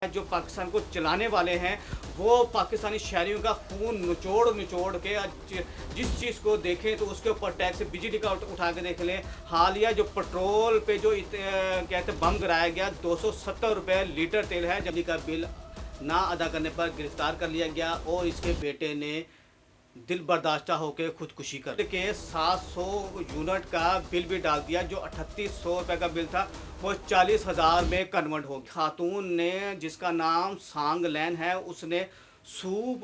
जो पाकिस्तान को चलाने वाले हैं वो पाकिस्तानी शहरियों का खून निचोड़ निचोड़ के जिस चीज़ को देखें तो उसके ऊपर टैक्स बिजली का उठा के देख लें। हालिया जो पेट्रोल पे जो कहते बम गिराया गया 270 रुपये लीटर तेल है, जब का बिल ना अदा करने पर गिरफ्तार कर लिया गया और इसके बेटे ने दिल बर्दाश्ता होकर खुदकुशी कर के 700 यूनिट का बिल भी डाल दिया। जो 3800 रुपये का बिल था वो 40,000 में कन्वर्ट हो गया। खातून ने जिसका नाम सांग लैन है, उसने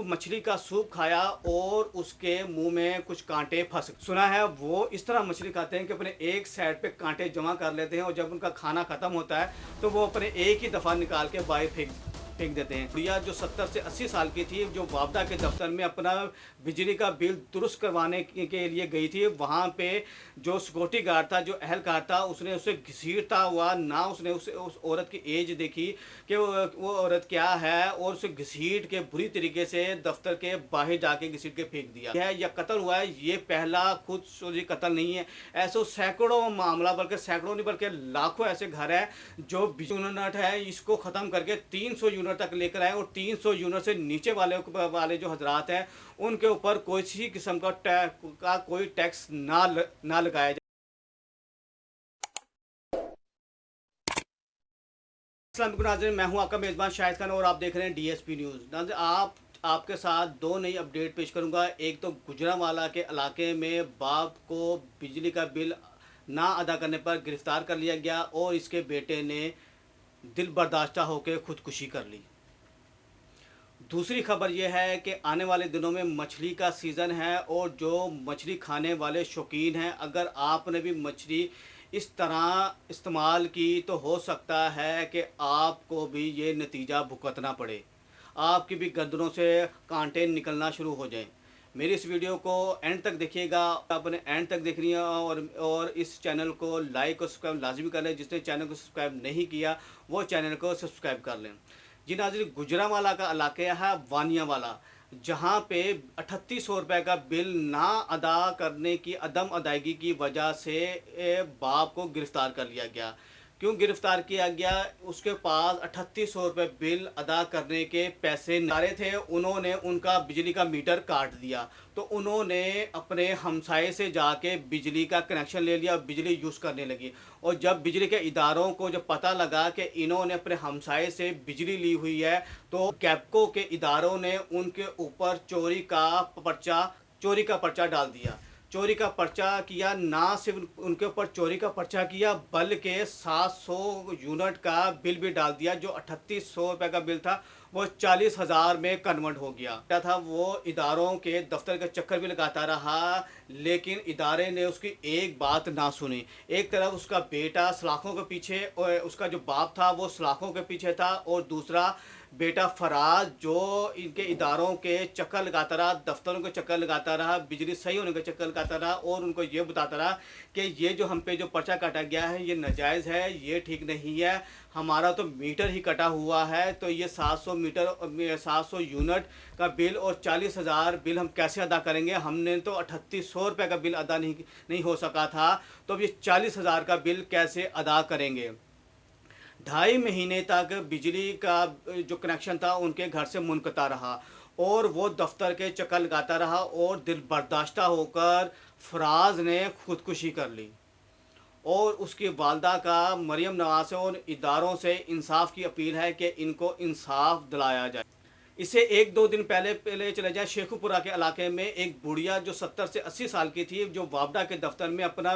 मछली का सूप खाया और उसके मुंह में कुछ कांटे फंस। सुना है वो इस तरह मछली खाते हैं कि अपने एक साइड पे कांटे जमा कर लेते हैं और जब उनका खाना ख़त्म होता है तो वो अपने एक ही दफ़ा निकाल के बाहर फेंक देते हैं। गुड़िया जो 70 से 80 साल की थी, जो वापडा के दफ्तर में अपना बिजली का बिल दुरुस्त करवाने के लिए गई थी, वहाँ पे जो सिक्योरिटी गार्ड था, जो अहलकार था, उसने उसे घसीटता हुआ ना उसने उस औरत की एज देखी कि वो औरत क्या है और उसे घसीट के बुरी तरीके से दफ्तर के बाहर जाके घसीट के फेंक दिया है। यह कत्ल हुआ है, ये पहला खुद सोजी कत्ल नहीं है। ऐसे सैकड़ों मामला, बल्कि सैकड़ों नहीं बल्कि लाखों ऐसे घर है जो यूनिट है इसको ख़त्म करके 300 यूनिट तक लेकर आए और 300 यूनिट से नीचे वाले जो हजरात हैं उनके ऊपर कोई सी किस्म का कोई टैक्स ना लगाया जाए। अस्सलाम नाज़रीन, मैं हूं आपका मेज़बान शाहिद खान और आप देख रहे हैं डीएसपी न्यूज़। नाज़रीन, आपके साथ दो नई अपडेट पेश करूंगा। एक तो गुजरांवाला के इलाके में बाप को बिजली का बिल ना अदा करने पर गिरफ्तार कर लिया गया और इसके बेटे ने दिल बर्दाश्ता होकर खुदकुशी कर ली। दूसरी खबर यह है कि आने वाले दिनों में मछली का सीज़न है और जो मछली खाने वाले शौकीन हैं, अगर आपने भी मछली इस तरह इस्तेमाल की तो हो सकता है कि आपको भी ये नतीजा भुगतना पड़े, आपकी भी गर्दनों से कांटे निकलना शुरू हो जाएं। मेरी इस वीडियो को एंड तक देखिएगा, आपने एंड तक देखनी है और इस चैनल को लाइक और सब्सक्राइब लाजमी कर लें। जिसने चैनल को सब्सक्राइब नहीं किया वो चैनल को सब्सक्राइब कर लें। जी नाज़रीन, गुजरांवाला का इलाका है वानियावाला, जहाँ पे 3800 रुपये का बिल ना अदा करने की अदम अदायगी की वजह से बाप को गिरफ़्तार कर लिया गया। क्यों गिरफ़्तार किया गया? उसके पास 3800 रुपये बिल अदा करने के पैसे नारे थे, उन्होंने उनका बिजली का मीटर काट दिया तो उन्होंने अपने हमसाये से जाके बिजली का कनेक्शन ले लिया, बिजली यूज़ करने लगी। और जब बिजली के इदारों को जब पता लगा कि इन्होंने अपने हमसाये से बिजली ली हुई है तो कैप्को के इदारों ने उनके ऊपर चोरी का पर्चा डाल दिया। चोरी का पर्चा किया, ना सिर्फ उनके ऊपर चोरी का पर्चा किया बल्कि 700 यूनिट का बिल भी डाल दिया। जो 3800 रुपये का बिल था वो 40,000 में कन्वर्ट हो गया था। वो इदारों के दफ्तर का चक्कर भी लगाता रहा, लेकिन इदारे ने उसकी एक बात ना सुनी। एक तरफ उसका बेटा सलाखों के पीछे और उसका जो बाप था वो सलाखों के पीछे था, और दूसरा बेटा फराज जो इनके इदारों के चक्कर लगाता रहा, दफ्तरों के चक्कर लगाता रहा, बिजली सही होने के चक्कर लगाता रहा और उनको ये बताता रहा कि ये जो हम पे जो पर्चा काटा गया है ये नाजायज़ है, ये ठीक नहीं है, हमारा तो मीटर ही कटा हुआ है, तो ये 700 यूनिट का बिल और 40,000 बिल हम कैसे अदा करेंगे? हमने तो 3800 रुपये का बिल अदा नहीं हो सका था, तो अब ये 40,000 का बिल कैसे अदा करेंगे? 2.5 महीने तक बिजली का जो कनेक्शन था उनके घर से मुनक़ता रहा और वो दफ्तर के चक्कर लगाता रहा और दिल बर्दाश्ता होकर फराज ने खुदकुशी कर ली। और उसकी वालदा का मरियम नवाज से और इदारों से इंसाफ की अपील है कि इनको इंसाफ दिलाया जाए। इसे 1-2 दिन पहले चले जाए, शेखुपुरा के इलाके में एक बुढ़िया जो 70 से 80 साल की थी, जो वापडा के दफ्तर में अपना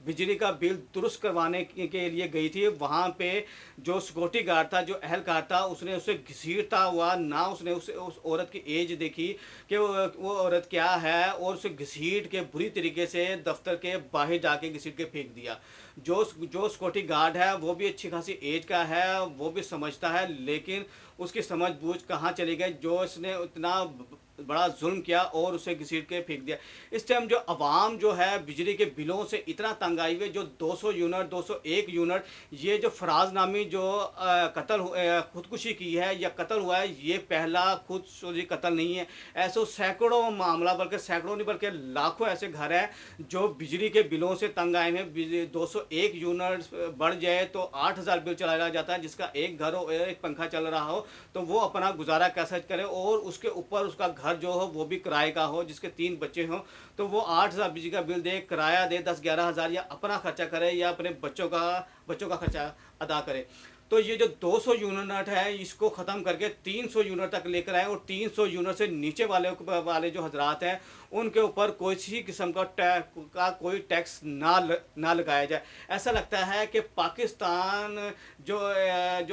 बिजली का बिल दुरुस्त करवाने के लिए गई थी, वहाँ पे जो सिक्योरिटी गार्ड था, जो अहलकार था, उसने उसे घसीटता हुआ ना उसने उस औरत की एज देखी कि वो औरत क्या है और उसे घसीट के बुरी तरीके से दफ्तर के बाहर जाके घसीट के फेंक दिया। जो सिक्योरिटी गार्ड है वो भी अच्छी खासी एज का है, वो भी समझता है, लेकिन उसकी समझ बूझ कहाँ चली गई। जो इसने इतना बड़ा जुल्म किया और उसे घसीट के फेंक दिया। इस टाइम जो अवाम जो है बिजली के बिलों से इतना तंग आई हुई है, जो 200 यूनिट 201 यूनिट, ये जो फराज नामी जो खुदकुशी की है या कत्ल हुआ है, ये पहला खुदकुशी कत्ल नहीं है। ऐसे सैकड़ों मामला, बल्कि सैकड़ों नहीं बल्कि लाखों ऐसे घर हैं जो बिजली के बिलों से तंग आए हैं। 201 यूनिट बढ़ जाए तो 8,000 बिल चलाया जाता है, जिसका एक घर हो, एक पंखा चल रहा हो, तो वो अपना गुजारा कैसे करे, और उसके ऊपर उसका घर जो हो वो भी किराए का हो, जिसके 3 बच्चे हों, तो वो 8,000 बिजली का बिल दे, किराया दे 10-11 हज़ार, या अपना खर्चा करे या अपने बच्चों का खर्चा अदा करे। तो ये जो 200 यूनिट है इसको ख़त्म करके 300 यूनिट तक लेकर आए, और 300 यूनिट से नीचे वाले जो हजरात हैं उनके ऊपर कोई सी किस्म का कोई टैक्स ना लगाया जाए। ऐसा लगता है कि पाकिस्तान जो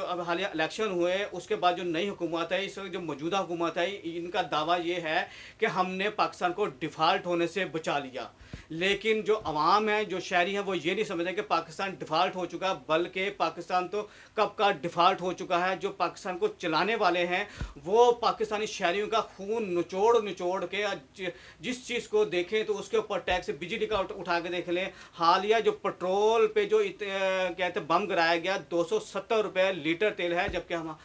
अब हालिया इलेक्शन हुए उसके बाद जो नई हुकूमत है, इस वक्त जो मौजूदा हुकूमत है, इनका दावा ये है कि हमने पाकिस्तान को डिफ़ाल्ट होने से बचा लिया। लेकिन जो अवाम है, जो शहरी हैं, वो ये नहीं समझते कि पाकिस्तान डिफ़ाल्ट हो चुका, बल्कि पाकिस्तान तो कब का डिफ़ाल्ट हो चुका है। जो पाकिस्तान को चलाने वाले हैं वो पाकिस्तानी शहरियों का खून निचोड़ के जिस चीज़ को देखें तो उसके ऊपर टैक्स, बिजली का उठा के देख लें। हालिया जो पेट्रोल पे जो कहते बम गिराया गया, 270 रुपये लीटर तेल है, जबकि हम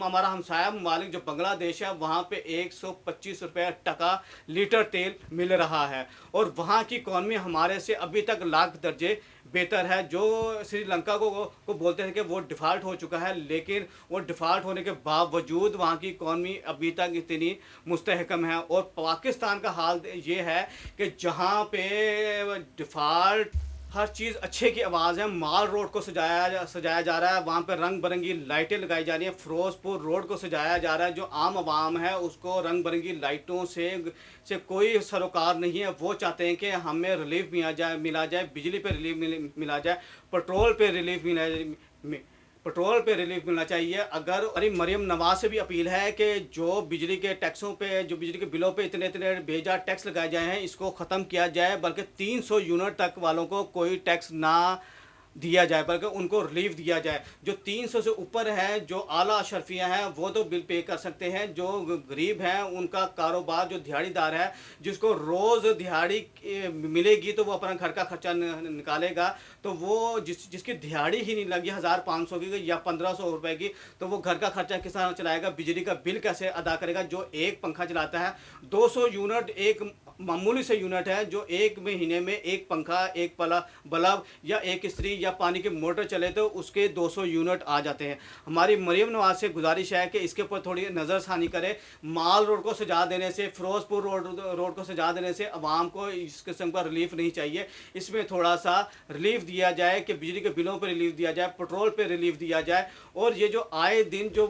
हमारा हमसाया ममालिक जो बांग्लादेश है वहाँ पे 125 रुपये टका लीटर तेल मिल रहा है, और वहाँ की इकॉनमी हमारे से अभी तक लाख दर्जे बेहतर है। जो श्रीलंका को बोलते हैं कि वो डिफ़ाल्ट हो चुका है, लेकिन वो डिफ़ाल्ट होने के बावजूद वहाँ की इकॉनमी अभी तक इतनी मुस्तहकम है। और पाकिस्तान का हाल ये है कि जहाँ पे डिफ़ाल्ट हर चीज़ अच्छे की आवाज़ है, माल रोड को सजाया जा रहा है, वहाँ पे रंग बिरंगी लाइटें लगाई जा रही हैं, फ़िरोज़पुर रोड को सजाया जा रहा है। जो आम आवाम है उसको रंग बिरंगी लाइटों से कोई सरोकार नहीं है। वो चाहते हैं कि हमें रिलीफ मिला जाए, बिजली पे रिलीफ मिला जाए, पेट्रोल पे रिलीफ पेट्रोल पे रिलीफ मिलना चाहिए। अगर अरे मरियम नवाज से भी अपील है कि जो बिजली के टैक्सों पे, जो बिजली के बिलों पे इतने बेजा टैक्स लगाए जाए हैं, इसको ख़त्म किया जाए, बल्कि 300 यूनिट तक वालों को कोई टैक्स ना दिया जाए, बल्कि उनको रिलीफ दिया जाए। जो 300 से ऊपर है, जो आला अशरफियाँ हैं, वो तो बिल पे कर सकते हैं। जो गरीब हैं उनका कारोबार, जो दिहाड़ीदार है, जिसको रोज़ दिहाड़ी मिलेगी तो वो अपना घर का खर्चा निकालेगा, तो वो जिसकी दिहाड़ी ही नहीं लगी 1,500 की या 1,500 रुपए की, तो वो घर का खर्चा किस तरह चलाएगा, बिजली का बिल कैसे अदा करेगा। जो एक पंखा चलाता है, 200 यूनिट एक मामूली से यूनिट है, जो एक महीने में एक पंखा, एक बल्ब या एक इस्त्री या पानी की मोटर चले तो उसके 200 यूनिट आ जाते हैं। हमारी मरियम नवाज से गुजारिश है कि इसके ऊपर थोड़ी नज़रसानी करें। माल रोड को सजा देने से, फ़िरोज़पुर रोड को सजा देने से आवाम को इस किस्म का रिलीफ नहीं चाहिए। इसमें थोड़ा सा रिलीफ दिया जाए कि बिजली के बिलों पर रिलीफ दिया जाए, पेट्रोल पर रिलीफ दिया जाए। और ये जो आए दिन जो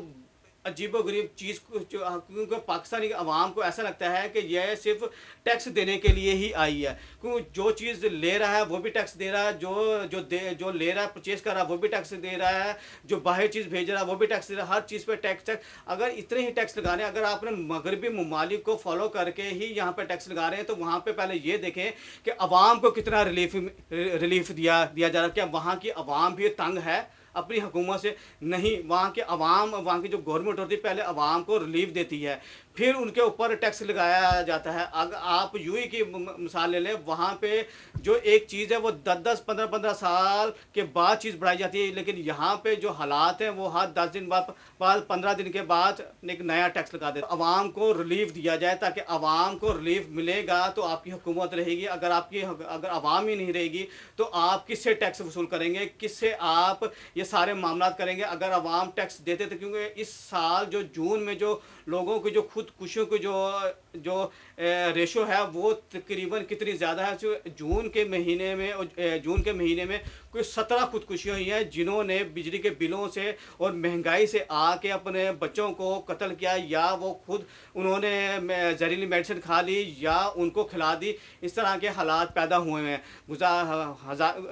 अजीबोगरीब चीज़, क्योंकि पाकिस्तानी अवाम को ऐसा लगता है कि यह सिर्फ टैक्स देने के लिए ही आई है, क्योंकि जो चीज़ ले रहा है वो भी टैक्स दे रहा है, जो ले रहा है, परचेज़ कर रहा है वो भी टैक्स दे रहा है, जो बाहर चीज़ भेज रहा है वो भी टैक्स दे रहा है, हर चीज़ पे टैक्स। अगर इतने ही टैक्स लगाने, अगर आपने मगरबी ममालिक को फॉलो करके ही यहाँ पर टैक्स लगा रहे हैं, तो वहाँ पर पहले ये देखें कि अवाम को कितना रिलीफ दिया जा रहा है। क्या वहाँ की अवाम भी तंग है अपनी हुकूमत से? नहीं, वहाँ के अवाम, वहाँ की जो गवर्नमेंट होती है पहले अवाम को रिलीफ देती है, फिर उनके ऊपर टैक्स लगाया जाता है। अगर आप यूएई की मिसाल ले लें, वहाँ पे जो एक चीज़ है वो 10-10, 15-15 साल के बाद चीज़ बढ़ाई जाती है, लेकिन यहाँ पे जो हालात हैं वो हर 10 दिन बाद 15 दिन के बाद एक नया टैक्स लगा देते हैं। अवाम को रिलीफ दिया जाए, ताकि अवाम को रिलीफ मिलेगा तो आपकी हुकूमत रहेगी। अगर अवाम ही नहीं रहेगी तो आप किससे टैक्स वसूल करेंगे, किससे आप ये सारे मामला करेंगे? अगर अवाम टैक्स देते थे, क्योंकि इस साल जो जून में जो लोगों की जो खुदकुशियों की जो रेशो है वो तकरीबन कितनी ज़्यादा है। जो जून के महीने में कोई 17 खुदकुशियाँ हुई हैं, जिन्होंने बिजली के बिलों से और महंगाई से आके अपने बच्चों को कत्ल किया, या वो खुद उन्होंने जहरीली मेडिसिन खा ली या उनको खिला दी। इस तरह के हालात पैदा हुए हैं।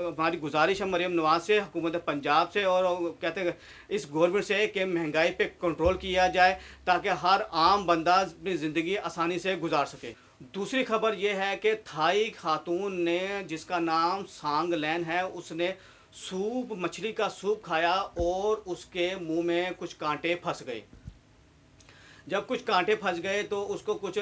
हमारी गुजारिश है मरियम नवाज से, हुकूमत पंजाब से, और कहते हैं इस गवर्नमेंट से कि महंगाई पे कंट्रोल किया जाए, ताकि हर आम बंदा अपनी ज़िंदगी आसानी से गुजार सके। दूसरी खबर यह है कि थाई खातून ने, जिसका नाम सांग लैन है, उसने मछली का सूप खाया और उसके मुंह में कुछ कांटे फंस गए। जब कुछ कांटे फंस गए तो उसको कुछ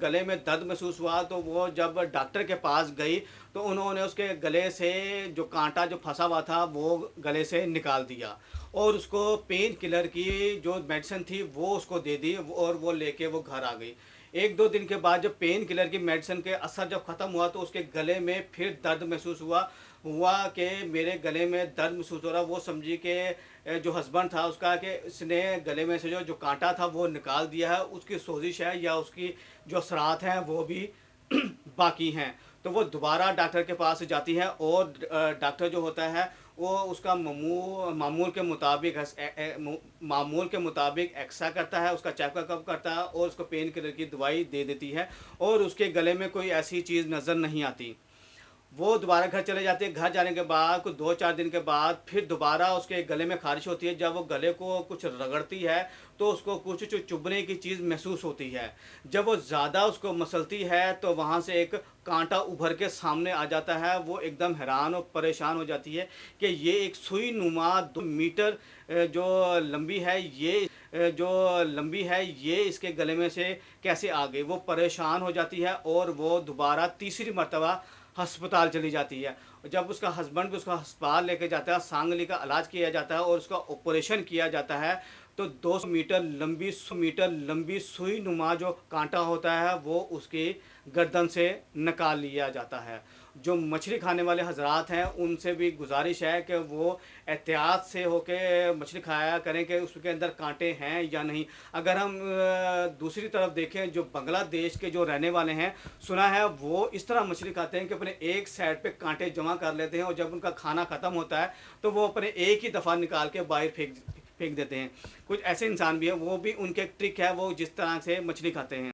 गले में दर्द महसूस हुआ, तो वो जब डॉक्टर के पास गई तो उन्होंने उसके गले से जो कांटा जो फंसा हुआ था वो गले से निकाल दिया और उसको पेन किलर की जो मेडिसिन थी वो उसको दे दी और वो लेके वो घर आ गई। 1-2 दिन के बाद जब पेन किलर की मेडिसिन के असर जब ख़त्म हुआ तो उसके गले में फिर दर्द महसूस हुआ हुआ कि मेरे गले में दर्द महसूस हो रहा। वो समझी कि जो हस्बैंड था उसका कि इसने गले में से जो जो कांटा था वो निकाल दिया है, उसकी सोजिश है या उसकी जो असरात हैं वो भी बाकी हैं। तो वो दोबारा डॉक्टर के पास जाती है और डॉक्टर जो होता है वो उसका मामूल के मुताबिक मामूल के मुताबिक एक्सरा करता है, उसका चेकअप करता है और उसको पेन किलर की दवाई दे देती है और उसके गले में कोई ऐसी चीज़ नज़र नहीं आती। वो दोबारा घर चले जाते हैं। घर जाने के बाद कुछ 2-4 दिन के बाद फिर दोबारा उसके गले में ख़ारिश होती है। जब वो गले को कुछ रगड़ती है तो उसको कुछ चुभने की चीज़ महसूस होती है। जब वो ज़्यादा उसको मसलती है तो वहाँ से एक कांटा उभर के सामने आ जाता है। वो एकदम हैरान और परेशान हो जाती है कि ये एक सुई नुमा 2 मीटर जो लंबी है ये इसके गले में से कैसे आ गई। वो परेशान हो जाती है और वो दोबारा तीसरी मर्तबा अस्पताल चली जाती है। जब उसका हस्बैंड भी उसको अस्पताल लेके जाता है, सांगली का इलाज किया जाता है और उसका ऑपरेशन किया जाता है, तो 200 मीटर लंबी सुई नुमा जो कांटा होता है वो उसकी गर्दन से निकाल लिया जाता है। जो मछली खाने वाले हजरात हैं उनसे भी गुजारिश है कि वो एहतियात से होके मछली खाया करें कि उसके अंदर कांटे हैं या नहीं। अगर हम दूसरी तरफ देखें, जो बांग्लादेश के जो रहने वाले हैं, सुना है वो इस तरह मछली खाते हैं कि अपने एक साइड पे कांटे जमा कर लेते हैं और जब उनका खाना ख़त्म होता है तो वो अपने एक ही दफ़ा निकाल के बाहर फेंक देते हैं। कुछ ऐसे इंसान भी हैं, वो भी उनके एक ट्रिक है, वो जिस तरह से मछली खाते हैं।